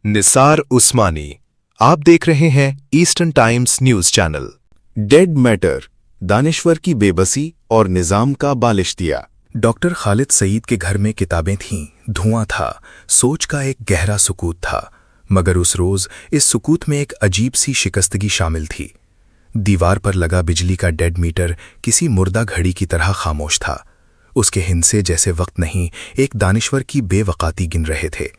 निसार उस्मानी। आप देख रहे हैं eastern times news channel. Dead matter, दानिश्वर की बेबसी और निजाम का बालिश्तिया। डॉक्टर खालिद सईद के घर में किताबें थीं, धुआं था, सोच का एक गहरा सुकूत था। मगर उस रोज इस सुकूत में एक अजीब सी शिकस्तगी शामिल थी। दीवार पर लगा बिजली का डेड मीटर किसी मुर्दा घड़ी की तरह खामोश था। उसके हिंसे जैसे वक्त नहीं, एक दानिश्वर की बेवकाती गिन रहे थे।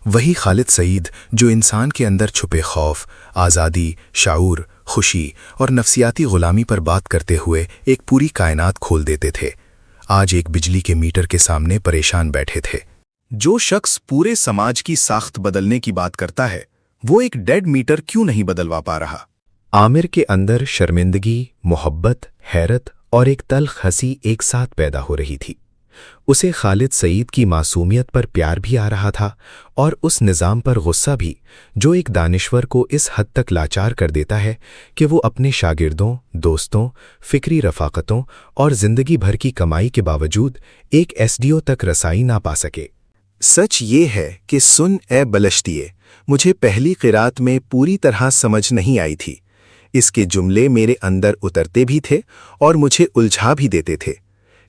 वही खालिद सईद जो इंसान के अंदर छुपे खौफ, आज़ादी, शाऊर, खुशी और नफसियाती गुलामी पर बात करते हुए एक पूरी कायनात खोल देते थे, आज एक बिजली के मीटर के सामने परेशान बैठे थे। जो शख्स पूरे समाज की साख्त बदलने की बात करता है, वो एक डेड मीटर क्यों नहीं बदलवा पा रहा? आमिर के अंदर शर्मिंदगी, मोहब्बत, हैरत और एक तल्ख हंसी एक साथ पैदा हो रही थी। उसे खालिद सईद की मासूमियत पर प्यार भी आ रहा था और उस निज़ाम पर गुस्सा भी, जो एक दानिश्वर को इस हद तक लाचार कर देता है कि वो अपने शागिर्दों, दोस्तों, फिक्री रफ़ाकतों और ज़िंदगी भर की कमाई के बावजूद एक एसडीओ तक रसाई ना पा सके। सच ये है कि सुन ए बलश्तिये, मुझे पहली क़िरात में पूरी तरह समझ नहीं आई थी। इसके जुमले मेरे अंदर उतरते भी थे और मुझे उलझा भी देते थे।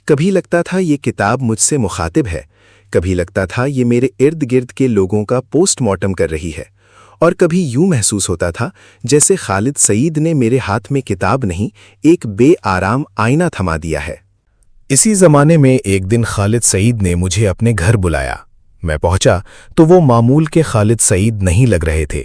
कभी लगता था ये किताब मुझसे मुखातिब है, कभी लगता था ये मेरे इर्द गिर्द के लोगों का पोस्टमार्टम कर रही है, और कभी यूं महसूस होता था जैसे खालिद सईद ने मेरे हाथ में किताब नहीं, एक बेआराम आईना थमा दिया है। इसी ज़माने में एक दिन खालिद सईद ने मुझे अपने घर बुलाया। मैं पहुंचा तो वो मामूल के खालिद सईद नहीं लग रहे थे।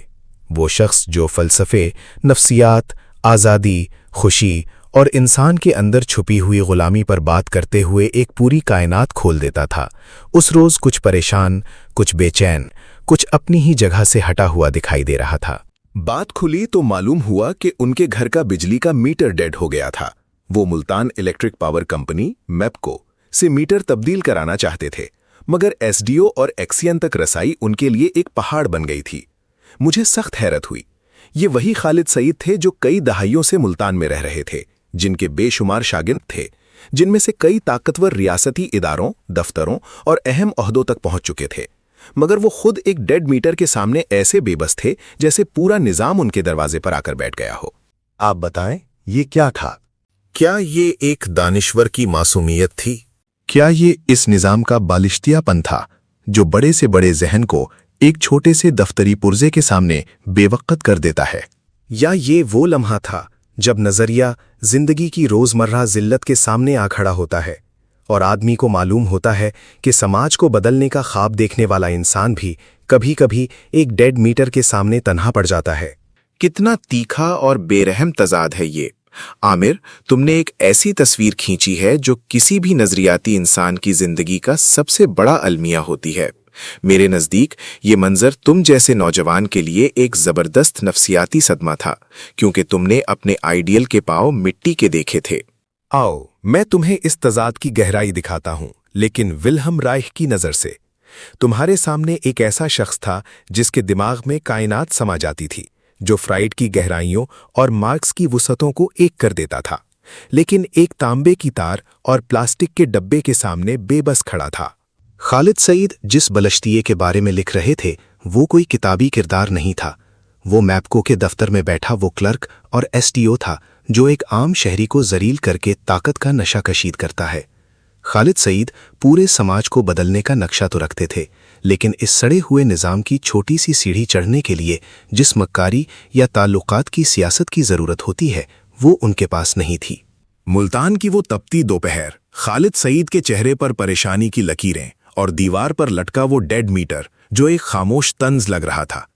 वो शख्स जो फ़लसफ़े, नफ्सियात, आज़ादी, खुशी और इंसान के अंदर छुपी हुई गुलामी पर बात करते हुए एक पूरी कायनात खोल देता था, उस रोज़ कुछ परेशान, कुछ बेचैन, कुछ अपनी ही जगह से हटा हुआ दिखाई दे रहा था। बात खुली तो मालूम हुआ कि उनके घर का बिजली का मीटर डेड हो गया था। वो Multan electric power company MEPCO से मीटर तब्दील कराना चाहते थे, मगर एसडीओ और एक्सियन तक रसाई उनके लिए एक पहाड़ बन गई थी। मुझे सख्त हैरत हुई। ये वही खालिद सईद थे जो कई दहाइयों से मुल्तान में रह रहे थे, जिनके बेशुमार शागिर्द थे, जिनमें से कई ताकतवर रियासती इदारों, दफ्तरों और अहम ओहदों तक पहुंच चुके थे। मगर वो खुद एक डेड मीटर के सामने ऐसे बेबस थे जैसे पूरा निजाम उनके दरवाजे पर आकर बैठ गया हो। आप बताएं, ये क्या था? क्या ये एक दानिश्वर की मासूमियत थी? क्या ये इस निजाम का बालिश्तियापन था जो बड़े से बड़े जहन को एक छोटे से दफ्तरी पुर्जे के सामने बेवक्त कर देता है? या ये वो लम्हा था जब नज़रिया जिंदगी की रोज़मर्रा जिल्लत के सामने आ खड़ा होता है और आदमी को मालूम होता है कि समाज को बदलने का ख्वाब देखने वाला इंसान भी कभी-कभी एक डेड मीटर के सामने तन्हा पड़ जाता है। कितना तीखा और बेरहम तजाद है ये। आमिर, तुमने एक ऐसी तस्वीर खींची है जो किसी भी नजरियाती इंसान की जिंदगी का सबसे बड़ा अलमिया होती है। मेरे नज़दीक ये मंजर तुम जैसे नौजवान के लिए एक ज़बरदस्त नफसियाती सदमा था, क्योंकि तुमने अपने आइडियल के पांव मिट्टी के देखे थे। आओ, मैं तुम्हें इस तजाद की गहराई दिखाता हूं, लेकिन विल्हम राइख की नज़र से। तुम्हारे सामने एक ऐसा शख्स था जिसके दिमाग में कायनात समा जाती थी, जो फ्राइड की गहराइयों और मार्क्स की वुसअतों को एक कर देता था, लेकिन एक तांबे की तार और प्लास्टिक के डब्बे के सामने बेबस खड़ा था। खालिद सईद जिस बलश्तिये के बारे में लिख रहे थे, वो कोई किताबी किरदार नहीं था। वो MEPCO के दफ्तर में बैठा वो क्लर्क और एसडीओ था जो एक आम शहरी को जलील करके ताकत का नशा कशीद करता है। खालिद सईद पूरे समाज को बदलने का नक्शा तो रखते थे, लेकिन इस सड़े हुए निज़ाम की छोटी सी सीढ़ी चढ़ने के लिए जिस मक्कारी या ताल्लुकात की सियासत की ज़रूरत होती है, वो उनके पास नहीं थी। मुल्तान की वो तपती दोपहर, खालिद सईद के चेहरे पर परेशानी की लकीरें और दीवार पर लटका वो डेड मीटर जो एक खामोश तंज लग रहा था।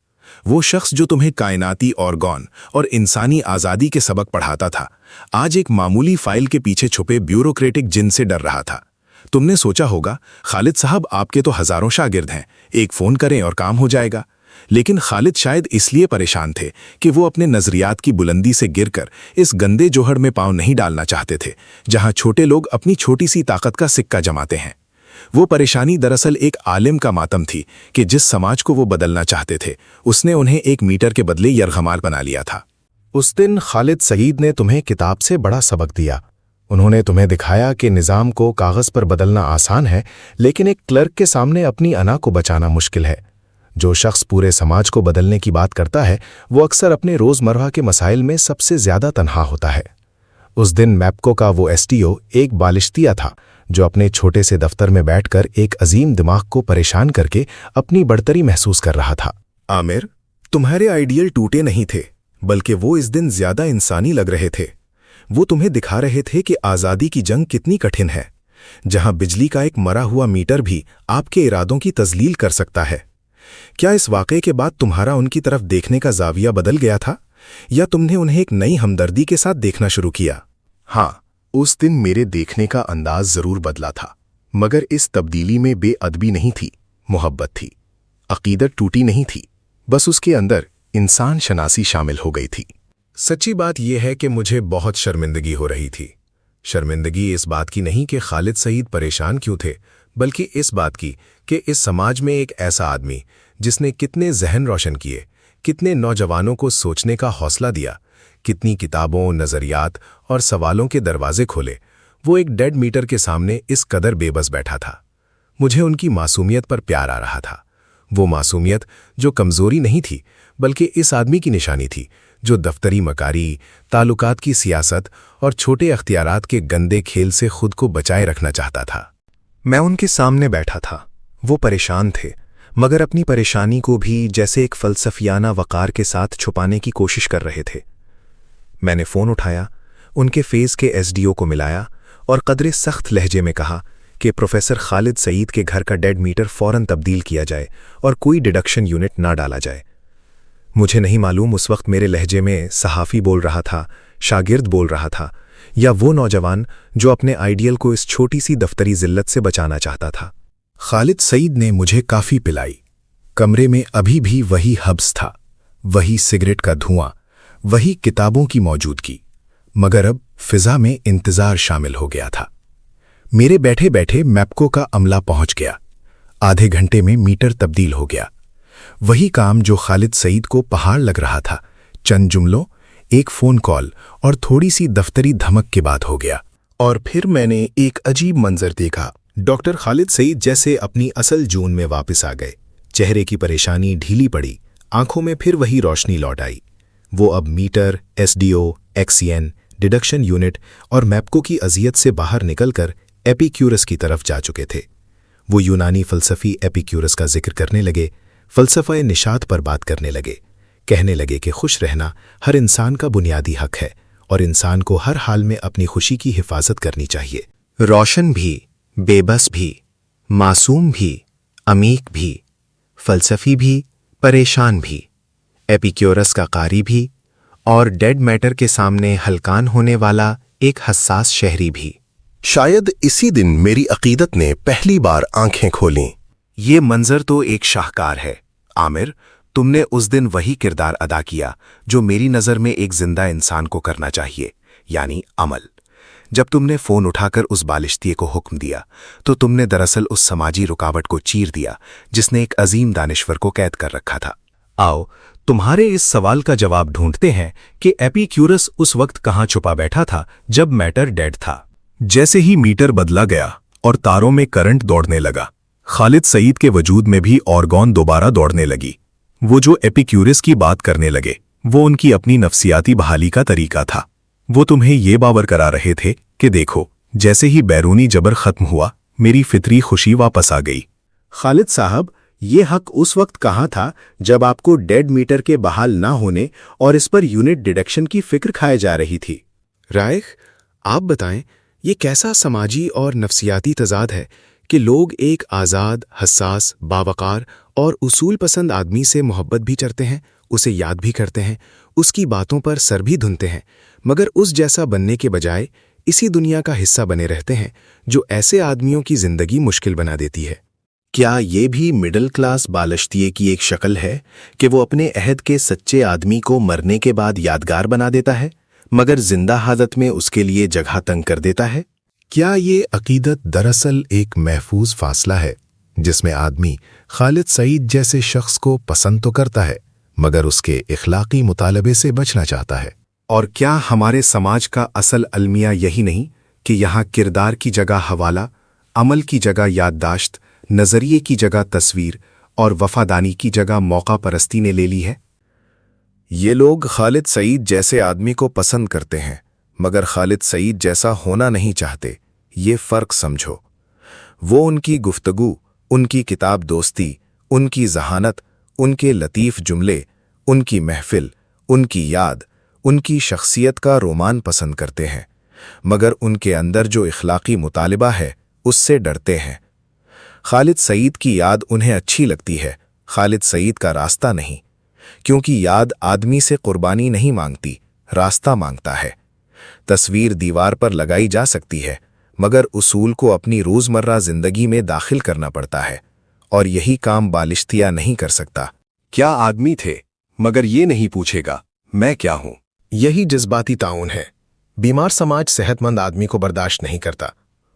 वो शख्स जो तुम्हें कायनाती ऑर्गन और इंसानी आज़ादी के सबक पढ़ाता था, आज एक मामूली फाइल के पीछे छुपे ब्यूरोक्रेटिक जिन से डर रहा था। तुमने सोचा होगा, खालिद साहब आपके तो हजारों शागिर्द हैं, एक फ़ोन करें और काम हो जाएगा। लेकिन खालिद शायद इसलिए परेशान थे कि वो अपने नज़रियात की बुलंदी से गिरकर इस गंदे जोहड़ में पांव नहीं डालना चाहते थे, जहां छोटे लोग अपनी छोटी सी ताकत का सिक्का जमाते हैं। वो परेशानी दरअसल एक आलिम का मातम थी कि जिस समाज को वो बदलना चाहते थे, उसने उन्हें एक मीटर के बदले यरगमाल बना लिया था। उस दिन खालिद सईद ने तुम्हें किताब से बड़ा सबक दिया। उन्होंने तुम्हें दिखाया कि निज़ाम को कागज़ पर बदलना आसान है, लेकिन एक क्लर्क के सामने अपनी अना को बचाना मुश्किल है। जो शख्स पूरे समाज को बदलने की बात करता है वो अक्सर अपने रोज़मर्रा के मसाइल में सबसे ज़्यादा तन्हा होता है। उस दिन मैप्को का वो एसटीओ एक बालिश्तिया था जो अपने छोटे से दफ्तर में बैठकर एक अजीम दिमाग को परेशान करके अपनी बढ़तरी महसूस कर रहा था। आमिर, तुम्हारे आइडियल टूटे नहीं थे, बल्कि वो इस दिन ज्यादा इंसानी लग रहे थे। वो तुम्हें दिखा रहे थे कि आज़ादी की जंग कितनी कठिन है, जहां बिजली का एक मरा हुआ मीटर भी आपके इरादों की तजलील कर सकता है। क्या इस वाक़े के बाद तुम्हारा उनकी तरफ देखने का जाविया बदल गया था, या तुमने उन्हें एक नई हमदर्दी के साथ देखना शुरू किया? हाँ, उस दिन मेरे देखने का अंदाज जरूर बदला था, मगर इस तब्दीली में बेअदबी नहीं थी, मोहब्बत थी। अकीदत टूटी नहीं थी, बस उसके अंदर इंसान शनासी शामिल हो गई थी। सच्ची बात यह है कि मुझे बहुत शर्मिंदगी हो रही थी। शर्मिंदगी इस बात की नहीं कि खालिद सईद परेशान क्यों थे, बल्कि इस बात की कि इस समाज में एक ऐसा आदमी जिसने कितने जहन रोशन किए, कितने नौजवानों को सोचने का हौसला दिया, कितनी किताबों, नज़रियात और सवालों के दरवाजे खोले, वो एक डेड मीटर के सामने इस कदर बेबस बैठा था। मुझे उनकी मासूमियत पर प्यार आ रहा था। वो मासूमियत जो कमज़ोरी नहीं थी, बल्कि इस आदमी की निशानी थी जो दफ्तरी मकारी, ताल्लुकात की सियासत और छोटे अख्तियारात के गंदे खेल से खुद को बचाए रखना चाहता था। मैं उनके सामने बैठा था। वो परेशान थे, मगर अपनी परेशानी को भी जैसे एक फलसफियाना वक़ार के साथ छुपाने की कोशिश कर रहे थे। मैंने फ़ोन उठाया, उनके फेज़ के एसडीओ को मिलाया और कदरे सख्त लहजे में कहा कि प्रोफेसर खालिद सईद के घर का डेड मीटर फ़ौरन तब्दील किया जाए और कोई डिडक्शन यूनिट ना डाला जाए। मुझे नहीं मालूम उस वक्त मेरे लहजे में सहाफ़ी बोल रहा था, शागिर्द बोल रहा था, या वो नौजवान जो अपने आइडियल को इस छोटी सी दफ्तरी ज़िल्लत से बचाना चाहता था। खालिद सईद ने मुझे काफ़ी पिलाई। कमरे में अभी भी वही हब्स था, वही सिगरेट का धुआं, वही किताबों की मौजूदगी, मगर अब फिज़ा में इंतज़ार शामिल हो गया था। मेरे बैठे बैठे मैप्को का अमला पहुंच गया। आधे घंटे में मीटर तब्दील हो गया। वही काम जो खालिद सईद को पहाड़ लग रहा था, चंद जुमलों, एक फ़ोन कॉल और थोड़ी सी दफ्तरी धमक के बाद हो गया। और फिर मैंने एक अजीब मंजर देखा। डॉक्टर खालिद सईद जैसे अपनी असल जून में वापस आ गए। चेहरे की परेशानी ढीली पड़ी, आंखों में फिर वही रोशनी लौट आई। वो अब meter, SDO, XEN, deduction unit और मैप्को की अजियत से बाहर निकलकर एपिक्यूरस की तरफ जा चुके थे। वो यूनानी फ़लसफ़ी एपिक्यूरस का जिक्र करने लगे, फ़लसफ़े निशात पर बात करने लगे। कहने लगे कि खुश रहना हर इंसान का बुनियादी हक है और इंसान को हर हाल में अपनी खुशी की हिफाजत करनी चाहिए। रोशन भी, बेबस भी, मासूम भी, अमीक भी, फ़लसफ़ी भी, परेशान भी, एपिक्यूरस का कारी भी और डेड मैटर के सामने हलकान होने वाला एक हसास शहरी भी। शायद इसी दिन मेरी अकीदत ने पहली बार आंखें खोलीं। ये मंजर तो एक शाहकार है। आमिर, तुमने उस दिन वही किरदार अदा किया जो मेरी नज़र में एक जिंदा इंसान को करना चाहिए, यानी अमल। जब तुमने फ़ोन उठाकर उस बालिश्तिये को हुक्म दिया तो तुमने दरअसल उस समाजी रुकावट को चीर दिया जिसने एक अजीम दानिश्वर को कैद कर रखा था। आओ तुम्हारे इस सवाल का जवाब ढूंढते हैं कि एपिक्यूरस उस वक्त कहाँ छुपा बैठा था जब मैटर डेड था। जैसे ही मीटर बदला गया और तारों में करंट दौड़ने लगा, खालिद सईद के वजूद में भी ऑर्गन दोबारा दौड़ने लगी। वो जो एपिक्यूरस की बात करने लगे वो उनकी अपनी नफ्सियाती बहाली का तरीका था। वो तुम्हें ये बावर करा रहे थे कि देखो, जैसे ही बैरूनी जबर खत्म हुआ मेरी फितरी खुशी वापस आ गई। खालिद साहब, ये हक उस वक्त कहाँ था जब आपको डेड मीटर के बहाल ना होने और इस पर यूनिट डिडक्शन की फिक्र खाए जा रही थी? राइख, आप बताएं, ये कैसा समाजी और नफ्सियाती तजाद है कि लोग एक आज़ाद, हसास, बावकार और उसूल पसंद आदमी से मोहब्बत भी करते हैं, उसे याद भी करते हैं, उसकी बातों पर सर भी धुनते हैं, मगर उस जैसा बनने के बजाय इसी दुनिया का हिस्सा बने रहते हैं जो ऐसे आदमियों की ज़िंदगी मुश्किल बना देती है। क्या ये भी मिडिल क्लास बालिश्तिये की एक शक्ल है कि वो अपने अहद के सच्चे आदमी को मरने के बाद यादगार बना देता है, मगर जिंदा हालत में उसके लिए जगह तंग कर देता है? क्या ये अकीदत दरअसल एक महफूज फासला है जिसमें आदमी खालिद सईद जैसे शख्स को पसंद तो करता है मगर उसके इखलाकी मुतालबे से बचना चाहता है? और क्या हमारे समाज का असल अलमिया यही नहीं कि यहाँ किरदार की जगह हवाला, अमल की जगह याददाश्त, नज़रिए की जगह तस्वीर اور وفادانی کی جگہ موقع پرستی نے لے لی ہے؟ یہ لوگ خالد سعید جیسے آدمی کو پسند کرتے ہیں مگر خالد سعید جیسا ہونا نہیں چاہتے، یہ فرق سمجھو۔ وہ ان کی گفتگو، ان کی کتاب دوستی، ان کی ذہانت، ان کے لطیف جملے، ان کی محفل، ان کی یاد، ان کی شخصیت کا رومان پسند کرتے ہیں، مگر ان کے اندر جو اخلاقی مطالبہ ہے اس سے ڈرتے ہیں۔ خالد سعید کی یاد انہیں اچھی لگتی ہے، خالد سعید کا راستہ نہیں، کیونکہ یاد آدمی سے قربانی نہیں مانگتی، راستہ مانگتا ہے۔ تصویر دیوار پر لگائی جا سکتی ہے مگر اصول کو اپنی روزمرہ زندگی میں داخل کرنا پڑتا ہے، اور یہی کام بالشتیہ نہیں کر سکتا۔ کیا آدمی تھے مگر یہ نہیں پوچھے گا میں کیا ہوں؟ یہی جذباتی تعاون ہے۔ بیمار سماج صحت مند آدمی کو برداشت نہیں کرتا،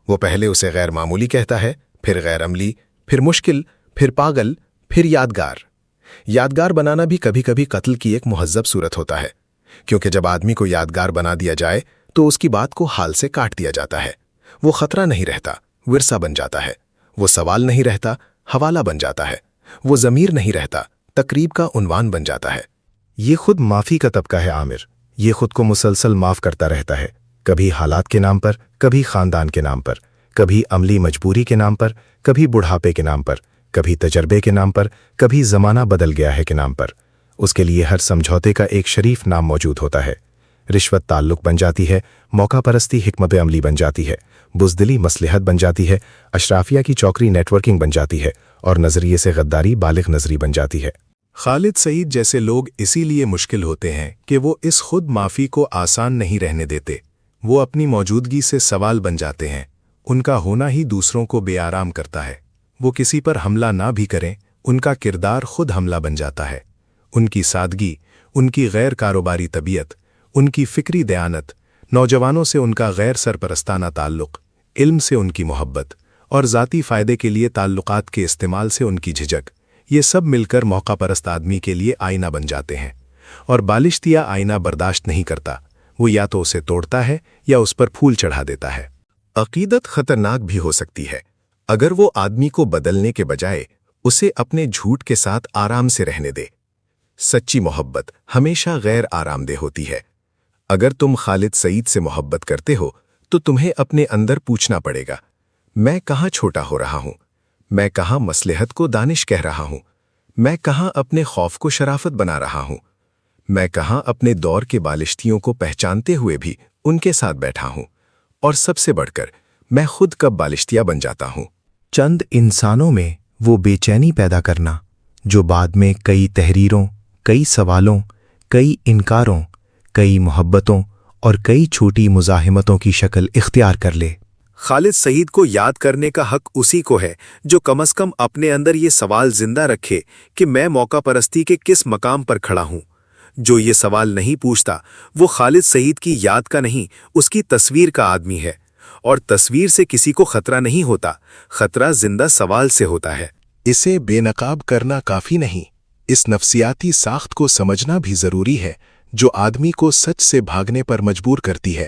وہ پہلے اسے غیر معمولی کہتا ہے، پھر غیر عملی، پھر مشکل، پھر پاگل، پھر یادگار۔ یادگار بنانا بھی کبھی کبھی قتل کی ایک مہذب صورت ہوتا ہے، کیونکہ جب آدمی کو یادگار بنا دیا جائے تو اس کی بات کو حال سے کاٹ دیا جاتا ہے۔ وہ خطرہ نہیں رہتا، ورثہ بن جاتا ہے۔ وہ سوال نہیں رہتا، حوالہ بن جاتا ہے۔ وہ ضمیر نہیں رہتا، تقریب کا عنوان بن جاتا ہے۔ یہ خود معافی کا طبقہ ہے عامر، یہ خود کو مسلسل معاف کرتا رہتا ہے، کبھی حالات کے نام پر، کبھی خاندان کے نام پر، کبھی عملی مجبوری کے نام پر، کبھی بڑھاپے کے نام پر، کبھی تجربے کے نام پر، کبھی زمانہ بدل گیا ہے کے نام پر۔ اس کے لیے ہر سمجھوتے کا ایک شریف نام موجود ہوتا ہے۔ رشوت تعلق بن جاتی ہے، موقع پرستی حکمت عملی بن جاتی ہے، بزدلی مصلحت بن جاتی ہے، اشرافیہ کی چوکری نیٹ ورکنگ بن جاتی ہے، اور نظریے سے غداری بالغ نظری بن جاتی ہے۔ خالد سعید جیسے لوگ اسی لیے مشکل ہوتے ہیں کہ وہ اس خود معافی کو آسان نہیں رہنے دیتے۔ وہ اپنی موجودگی سے سوال بن جاتے ہیں، ان کا ہونا ہی دوسروں کو بے آرام کرتا ہے۔ وہ کسی پر حملہ نہ بھی کریں، ان کا کردار خود حملہ بن جاتا ہے۔ ان کی سادگی، ان کی غیر کاروباری طبیعت، ان کی فکری دیانت، نوجوانوں سے ان کا غیر سرپرستانہ تعلق، علم سے ان کی محبت، اور ذاتی فائدے کے لیے تعلقات کے استعمال سے ان کی جھجک، یہ سب مل کر موقع پرست آدمی کے لیے آئینہ بن جاتے ہیں، اور بالشتیہ آئینہ برداشت نہیں کرتا۔ وہ یا تو اسے توڑتا ہے یا اس پر پھول چڑھا دیتا ہے۔ عقیدت خطرناک بھی ہو سکتی ہے اگر وہ آدمی کو بدلنے کے بجائے اسے اپنے جھوٹ کے ساتھ آرام سے رہنے دے۔ سچی محبت ہمیشہ غیر آرام دہ ہوتی ہے۔ اگر تم خالد سعید سے محبت کرتے ہو تو تمہیں اپنے اندر پوچھنا پڑے گا، میں کہاں چھوٹا ہو رہا ہوں؟ میں کہاں مصلحت کو دانش کہہ رہا ہوں؟ میں کہاں اپنے خوف کو شرافت بنا رہا ہوں؟ میں کہاں اپنے دور کے بالشتیوں کو پہچانتے ہوئے بھی ان کے ساتھ بیٹھا ہوں؟ اور سب سے بڑھ کر میں خود کب بالشتیہ بن جاتا ہوں؟ چند انسانوں میں وہ بے چینی پیدا کرنا جو بعد میں کئی تحریروں، کئی سوالوں، کئی انکاروں، کئی محبتوں اور کئی چھوٹی مزاحمتوں کی شکل اختیار کر لے۔ خالد سعید کو یاد کرنے کا حق اسی کو ہے جو کم از کم اپنے اندر یہ سوال زندہ رکھے کہ میں موقع پرستی کے کس مقام پر کھڑا ہوں۔ جو یہ سوال نہیں پوچھتا وہ خالد سعید کی یاد کا نہیں، اس کی تصویر کا آدمی ہے، اور تصویر سے کسی کو خطرہ نہیں ہوتا، خطرہ زندہ سوال سے ہوتا ہے۔ اسے بے نقاب کرنا کافی نہیں، اس نفسیاتی ساخت کو سمجھنا بھی ضروری ہے جو آدمی کو سچ سے بھاگنے پر مجبور کرتی ہے۔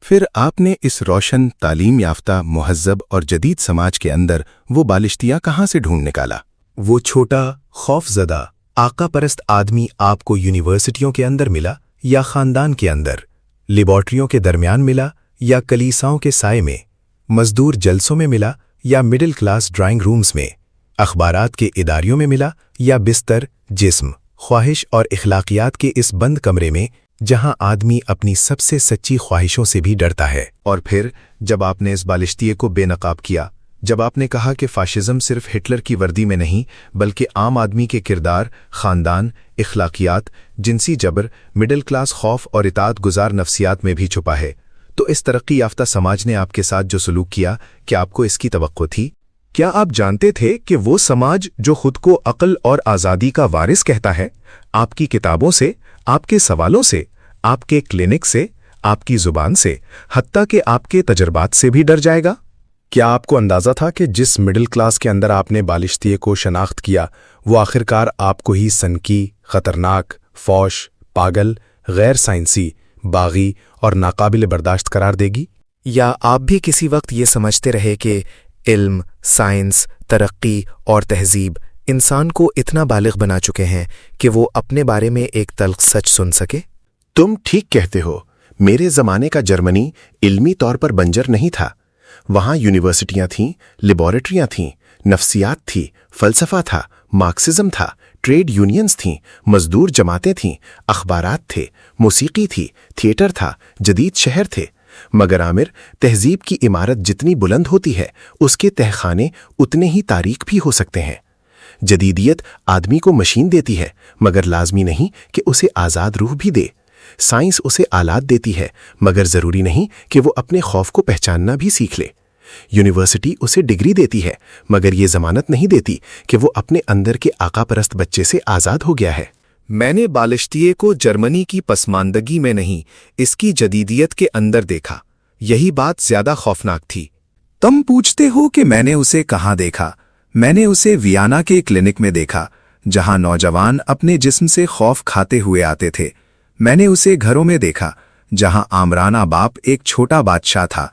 پھر آپ نے اس روشن، تعلیم یافتہ، مہذب اور جدید سماج کے اندر وہ بالشتیہ کہاں سے ڈھونڈ نکالا؟ وہ چھوٹا، خوف زدہ، آقا پرست آدمی آپ کو یونیورسٹیوں کے اندر ملا یا خاندان کے اندر، لیبارٹریوں کے درمیان ملا یا کلیساؤں کے سائے میں، مزدور جلسوں میں ملا یا مڈل کلاس ڈرائنگ رومز میں، اخبارات کے اداریوں میں ملا یا بستر، جسم، خواہش اور اخلاقیات کے اس بند کمرے میں جہاں آدمی اپنی سب سے سچی خواہشوں سے بھی ڈرتا ہے۔ اور پھر جب آپ نے اس بالشتیے کو بے نقاب کیا، جب آپ نے کہا کہ فاشزم صرف ہٹلر کی وردی میں نہیں بلکہ عام آدمی کے کردار، خاندان، اخلاقیات، جنسی جبر، مڈل کلاس خوف اور اطاعت گزار نفسیات میں بھی چھپا ہے، تو اس ترقی یافتہ سماج نے آپ کے ساتھ جو سلوک کیا، کیا آپ کو اس کی توقع تھی؟ کیا آپ جانتے تھے کہ وہ سماج جو خود کو عقل اور آزادی کا وارث کہتا ہے، آپ کی کتابوں سے، آپ کے سوالوں سے، آپ کے کلینک سے، آپ کی زبان سے، حتیٰ کہ آپ کے تجربات سے بھی ڈر جائے گا؟ کیا آپ کو اندازہ تھا کہ جس مڈل کلاس کے اندر آپ نے بالشتیے کو شناخت کیا وہ آخرکار آپ کو ہی سنکی، خطرناک، فوش، پاگل، غیر سائنسی، باغی اور ناقابل برداشت قرار دے گی؟ یا آپ بھی کسی وقت یہ سمجھتے رہے کہ علم، سائنس، ترقی اور تہذیب इंसान को इतना बालिग बना चुके हैं कि वो अपने बारे में एक तल्ख सच सुन सके? तुम ठीक कहते हो। मेरे जमाने का जर्मनी इल्मी तौर पर बंजर नहीं था। वहां यूनिवर्सिटियां थीं, लेबोरेटरियां थीं, नफ्सियात थी, फलसफा था, मार्क्सिज्म था, ट्रेड यूनियंस थीं, मजदूर जमातें थीं, अखबारात थे, मौसीकी थी, थिएटर था, जदीद शहर थे। मगर आमिर, तहजीब की इमारत जितनी बुलंद होती है उसके तहखाने उतने ही तारीक भी हो सकते हैं। जदीदियत आदमी को मशीन देती है, मगर लाजमी नहीं कि उसे आज़ाद रूह भी दे। साइंस उसे आलात देती है, मगर ज़रूरी नहीं कि वो अपने खौफ को पहचानना भी सीख ले। यूनिवर्सिटी उसे डिग्री देती है, मगर ये ज़मानत नहीं देती कि वो अपने अंदर के आका परस्त बच्चे से आज़ाद हो गया है। मैंने बालिश्तिये को जर्मनी की पसमानदगी में नहीं, इसकी जदीदियत के अंदर देखा। यही बात ज्यादा खौफनाक थी। तुम पूछते हो कि मैंने उसे कहाँ देखा? मैंने उसे वियना के क्लिनिक में देखा, जहां नौजवान अपने जिस्म से खौफ खाते हुए आते थे। मैंने उसे घरों में देखा, जहां आमराना बाप एक छोटा बादशाह था।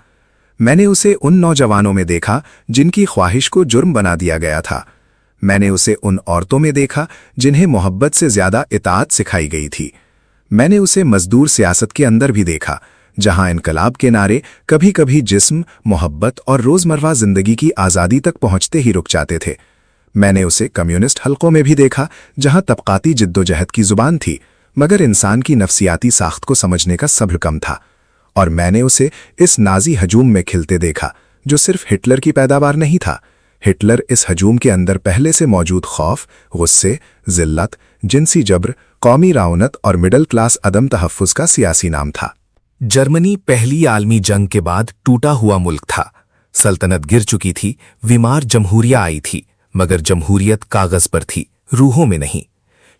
मैंने उसे उन नौजवानों में देखा जिनकी ख्वाहिश को जुर्म बना दिया गया था। मैंने उसे उन औरतों में देखा जिन्हें मोहब्बत से ज्यादा इताअत सिखाई गई थी। मैंने उसे मजदूर सियासत के अंदर भी देखा, जहां इनकलाब के नारे कभी कभी जिस्म, मोहब्बत और रोजमर्रा जिंदगी की आज़ादी तक पहुंचते ही रुक जाते थे। मैंने उसे कम्युनिस्ट हलकों में भी देखा, जहां तबकाती जिद्दोजहद की जुबान थी, मगर इंसान की नफ्सियाती साख्त को समझने का सब्र कम था। और मैंने उसे इस नाजी हजूम में खिलते देखा, जो सिर्फ हिटलर की पैदावार नहीं था। हिटलर इस हजूम के अंदर पहले से मौजूद खौफ, गुस्से, जिल्लत, जिनसी जब्र, कौमी राउनत और मिडल क्लास अदम तहफ़्फ़ुज़ का सियासी नाम था। जर्मनी पहली आलमी जंग के बाद टूटा हुआ मुल्क था। सल्तनत गिर चुकी थी, बीमार जमहूरिया आई थी, मगर जमहूरियत कागज पर थी, रूहों में नहीं।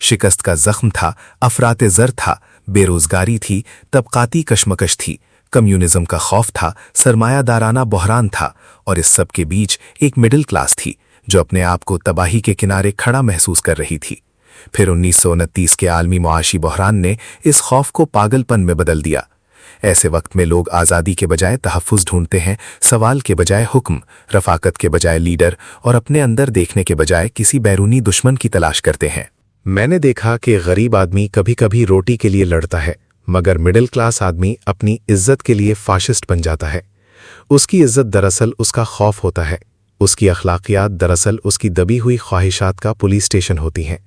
शिकस्त का जख्म था, अफराते ज़र था, बेरोजगारी थी, तबकाती कशमकश थी, कम्युनिज्म का खौफ था, सरमायादाराना बहरान था, और इस सब के बीच एक मिडिल क्लास थी जो अपने आप को तबाही के किनारे खड़ा महसूस कर रही थी। फिर 1929 के आलमी मुआशी बहरान ने इस खौफ को पागलपन में बदल दिया। ऐसे वक्त में लोग आज़ादी के बजाय तहफ़्फ़ुज़ ढूंढते हैं, सवाल के बजाय हुक्म, रफ़ाकत के बजाय लीडर, और अपने अंदर देखने के बजाय किसी बैरूनी दुश्मन की तलाश करते हैं। मैंने देखा कि गरीब आदमी कभी कभी रोटी के लिए लड़ता है, मगर मिडिल क्लास आदमी अपनी इज्जत के लिए फाशिस्ट बन जाता है। उसकी इज्जत दरअसल उसका खौफ होता है, उसकी अखलाकियात दरअसल उसकी दबी हुई ख्वाहिशात का पुलिस स्टेशन होती हैं।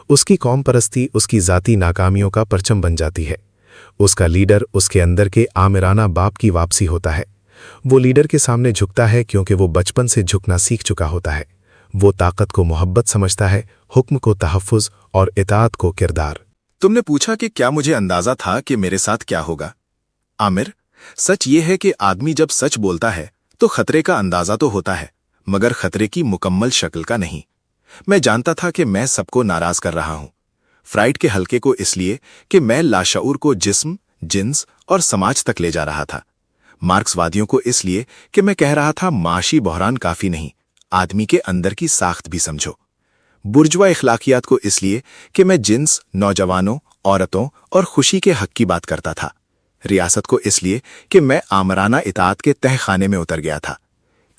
उसकी कौम परस्ती उसकी ज़ाती नाकामियों का परचम बन जाती है। उसका लीडर उसके अंदर के आमिराना बाप की वापसी होता है। वो लीडर के सामने झुकता है क्योंकि वो बचपन से झुकना सीख चुका होता है। वो ताकत को मोहब्बत समझता है, हुक्म को तहफ़्फ़ुज़ और इताअत को किरदार। तुमने पूछा कि क्या मुझे अंदाजा था कि मेरे साथ क्या होगा? आमिर, सच ये है कि आदमी जब सच बोलता है तो खतरे का अंदाजा तो होता है, मगर खतरे की मुकम्मल शक्ल का नहीं। मैं जानता था कि मैं सबको नाराज कर रहा हूं। फ्राइड के हल्के को इसलिए कि मैं लाशऊर को जिस्म, जिन्स और समाज तक ले जा रहा था। मार्क्सवादियों को इसलिए कि मैं कह रहा था माशी बहरान काफी नहीं, आदमी के अंदर की साख्त भी समझो। बुर्जुआ इखलाकियात को इसलिए कि मैं जिन्स, नौजवानों, औरतों और खुशी के हक की बात करता था। रियासत को इसलिए कि मैं आमराना इताअत के तहखाने में उतर गया था।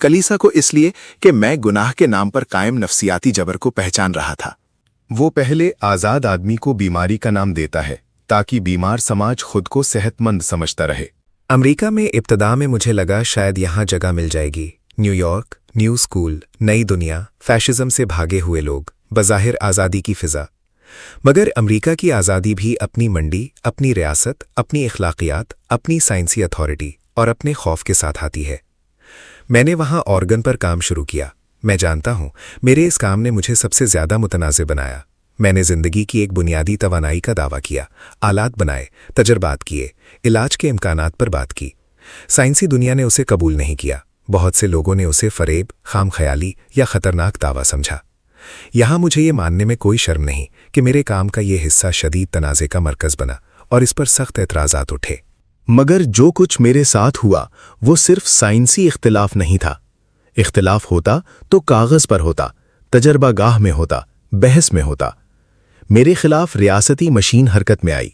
कलीसा को इसलिए कि मैं गुनाह के नाम पर कायम नफ्सियाती जबर को पहचान रहा था। वो पहले आज़ाद आदमी को बीमारी का नाम देता है ताकि बीमार समाज खुद को सेहतमंद समझता रहे। अमेरिका में इब्तदा में मुझे लगा शायद यहाँ जगह मिल जाएगी। न्यूयॉर्क, न्यू स्कूल, नई दुनिया, फैशिज्म से भागे हुए लोग, बज़ाहिर आज़ादी की फ़िज़ा। मगर अमेरिका की आज़ादी भी अपनी मंडी, अपनी रियासत, अपनी इखलाकियात, अपनी साइंसी अथॉरिटी और अपने खौफ के साथ आती है। मैंने वहाँ ऑर्गन पर काम शुरू किया। मैं जानता हूँ मेरे इस काम ने मुझे सबसे ज़्यादा मुतनाज़े बनाया। मैंने ज़िंदगी की एक बुनियादी तवानाई का दावा किया, आलात बनाए, तजर्बात किए, इलाज के इम्कानात पर बात की। साइंसी दुनिया ने उसे कबूल नहीं किया। बहुत से लोगों ने उसे फ़रेब, खाम ख्याली या ख़तरनाक दावा समझा। यहाँ मुझे ये मानने में कोई शर्म नहीं कि मेरे काम का ये हिस्सा शदीद तनाज़े का मरकज़ बना और इस पर सख्त एतराज़ात उठे। मगर जो कुछ मेरे साथ हुआ वो सिर्फ साइंसी इख्तिलाफ नहीं था। इख्तिलाफ होता तो कागज़ पर होता, तजर्बा गाह में होता, बहस में होता। मेरे खिलाफ रियासती मशीन हरकत में आई।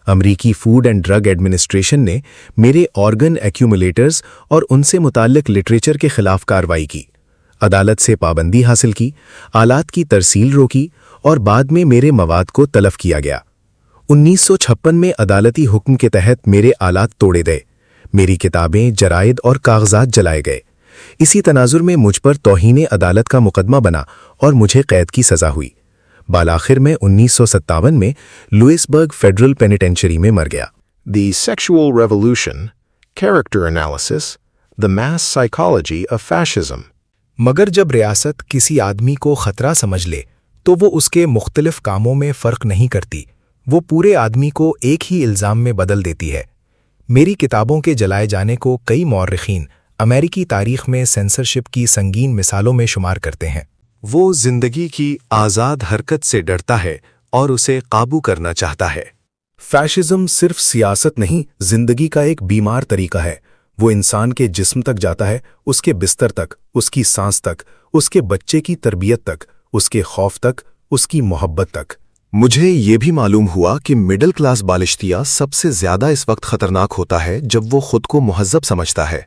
अमरीकी फूड एंड ड्रग एडमिनिस्ट्रेशन ने मेरे ऑर्गन एक्यूमुलेटर्स और उनसे मुताल्लिक लिटरेचर के खिलाफ कार्रवाई की। अदालत से पाबंदी हासिल की, आलात की तरसील रोकी और बाद में मेरे मवाद को तलफ किया गया। 1956 में अदालती हुक्म के तहत मेरे आलात तोड़े गए, मेरी किताबें, जराइद और कागजात जलाए गए। इसी तनाजुर में मुझ पर तौहीन अदालत का मुकदमा बना और मुझे कैद की सज़ा हुई। बालाखिर में 1957 में लुइसबर्ग फेडरल पेनिटेंशरी में मर गया। The Sexual Revolution, Character Analysis, The Mass Psychology of Fascism। मगर जब रियासत किसी आदमी को खतरा समझ ले तो वो उसके मुख्तलिफ कामों में फ़र्क नहीं करती, वो पूरे आदमी को एक ही इल्ज़ाम में बदल देती है। मेरी किताबों के जलाए जाने को कई मौर्रिखीन अमेरिकी तारीख में सेंसरशिप की संगीन मिसालों में शुमार करते हैं। वो जिंदगी की आज़ाद हरकत से डरता है और उसे काबू करना चाहता है। फैशिज्म सिर्फ सियासत नहीं, जिंदगी का एक बीमार तरीका है। वो इंसान के जिस्म तक जाता है, उसके बिस्तर तक, उसकी सांस तक, उसके बच्चे की तरबियत तक, उसके खौफ तक, उसकी मोहब्बत तक। मुझे ये भी मालूम हुआ कि मिडिल क्लास बालिश्तिया सबसे ज्यादा इस वक्त खतरनाक होता है जब वो खुद को मुहज्जब समझता है।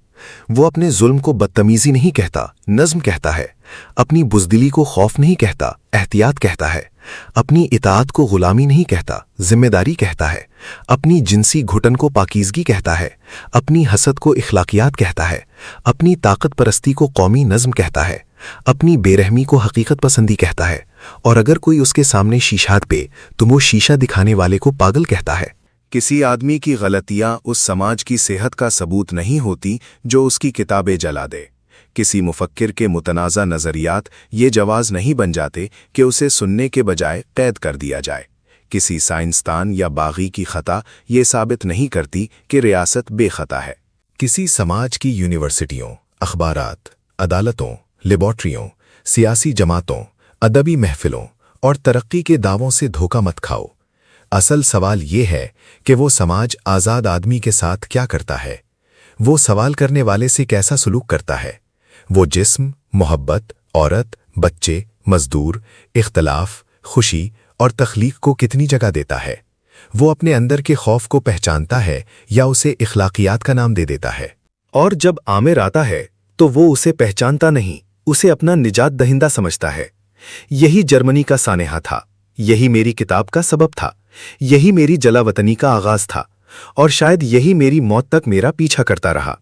वो अपने जुल्म को बदतमीजी नहीं कहता, नज्म कहता है। अपनी बुज़दिली को खौफ नहीं कहता, एहतियात कहता है। अपनी इताअत को गुलामी नहीं कहता, जिम्मेदारी कहता है। अपनी जिनसी घुटन को पाकीज़गी कहता है। अपनी हसद को इखलाकियात कहता है। अपनी ताकत परस्ती को कौमी नज्म कहता है। अपनी बेरहमी को हकीकत पसंदी कहता है। और अगर कोई उसके सामने शीशात पे तो वो शीशा दिखाने वाले को पागल कहता है। किसी आदमी की गलतियां उस समाज की सेहत का सबूत नहीं होती जो उसकी किताबें जला दे। किसी मुफक्किर के मुतनाज़ा नज़रियात ये जवाज़ नहीं बन जाते कि उसे सुनने के बजाय कैद कर दिया जाए। किसी साइंसदान या बागी की खता ये साबित नहीं करती कि रियासत बेखता है। किसी समाज की यूनिवर्सिटियों, अखबारात, अदालतों, लेबॉर्ट्रियों, सियासी जमातों, अदबी महफिलों और तरक्की के दावों से धोखा मत खाओ। असल सवाल ये है कि वो समाज आज़ाद आदमी के साथ क्या करता है, वो सवाल करने वाले से कैसा सलूक करता है। वो जिस्म, मोहब्बत, औरत, बच्चे, मजदूर, इख्तलाफ, खुशी और तख्लीक को कितनी जगह देता है। वो अपने अंदर के खौफ को पहचानता है या उसे इखलाकियात का नाम दे देता है। और जब आमिर आता है तो वो उसे पहचानता नहीं, उसे अपना निजात दहिंदा समझता है। यही जर्मनी का सानेहा था, यही मेरी किताब का सबब था, यही मेरी जलावतनी का आगाज था और शायद यही मेरी मौत तक मेरा पीछा करता रहा।